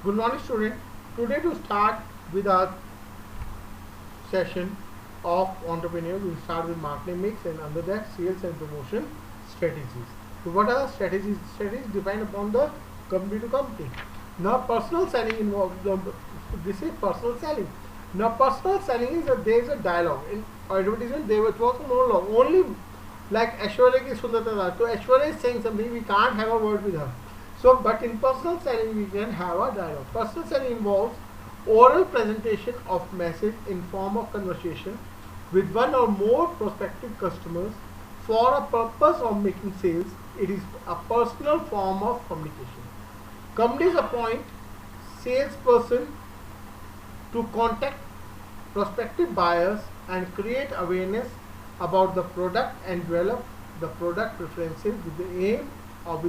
Good morning, student. Today to start with our session of entrepreneur, we'll start with marketing mix and under that sales and promotion strategies. So what are the strategies? Strategies depend upon the company to company. Now personal selling involves this is personal selling. Now personal selling is there is a dialogue in advertisement. There was no long only like Aishwarya ki Sundarata. So Aishwarya is saying something, we can't have a word with her. So, but in personal selling, we can have a dialogue. Personal selling involves oral presentation of message in form of conversation with one or more prospective customers for a purpose of making sales. It is a personal form of communication. Companies appoint salesperson to contact prospective buyers and create awareness about the product and develop the product preferences with the aim of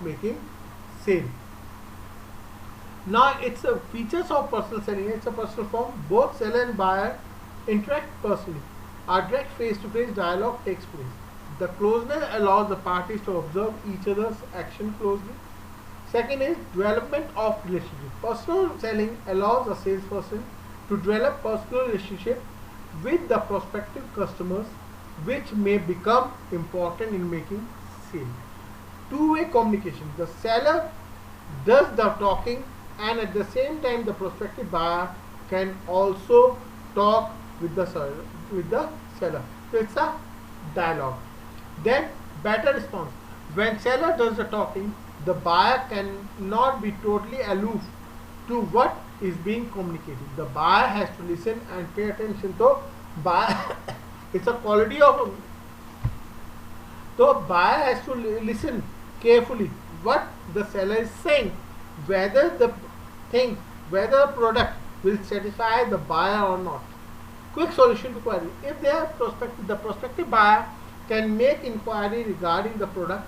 making sale. Now it's a features of personal selling. It's a personal form. Both seller and buyer interact personally. A direct face-to-face dialogue takes place. The closeness allows the parties to observe each other's action closely. Second is development of relationship. Personal selling allows a salesperson to develop personal relationship with the prospective customers, which may become important in making sale. Two-way communication. The seller does the talking, and at the same time the prospective buyer can also talk with the seller. So it's a dialogue. Then better response. When seller does the talking, the buyer cannot be totally aloof to what is being communicated. The buyer has to listen and pay attention to buyer. It's a quality of the buyer has to listen carefully what the seller is saying, whether the product will satisfy the buyer or not. Quick solution to query. If the prospective buyer can make inquiry regarding the product,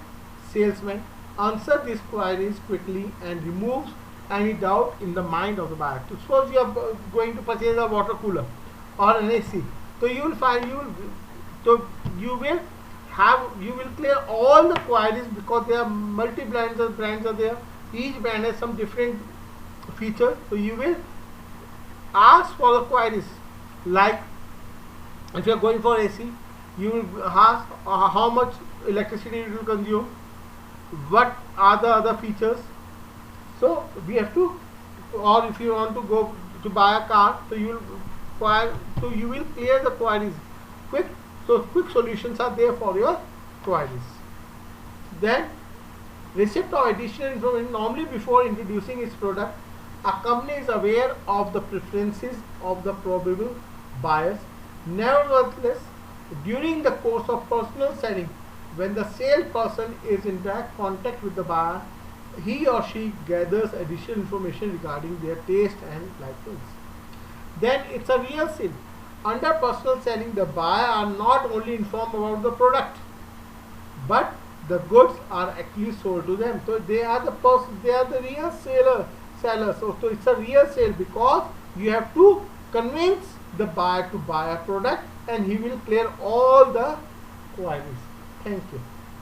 salesman answer these queries quickly and removes any doubt in the mind of the buyer. So suppose you are going to purchase a water cooler or an AC, so you will find you will clear all the queries because there are multi brands are there. Each brand has some different features, so you will ask for the queries. Like if you are going for AC, you will ask how much electricity it will consume, what are the other features. So we have to, or if you want to go to buy a car, so you will clear the queries quick. So quick solutions are there for your queries. Then receipt of additional information. Normally before introducing its product, a company is aware of the preferences of the probable buyers. Nevertheless, during the course of personal selling, when the salesperson is in direct contact with the buyer, he or she gathers additional information regarding their taste and likings. Then it's a real sale. Under personal selling, the buyer are not only informed about the product, but the goods are actually sold to them. So they are the real sellers. So it's a real sale because you have to convince the buyer to buy a product and he will clear all the queries. Thank you.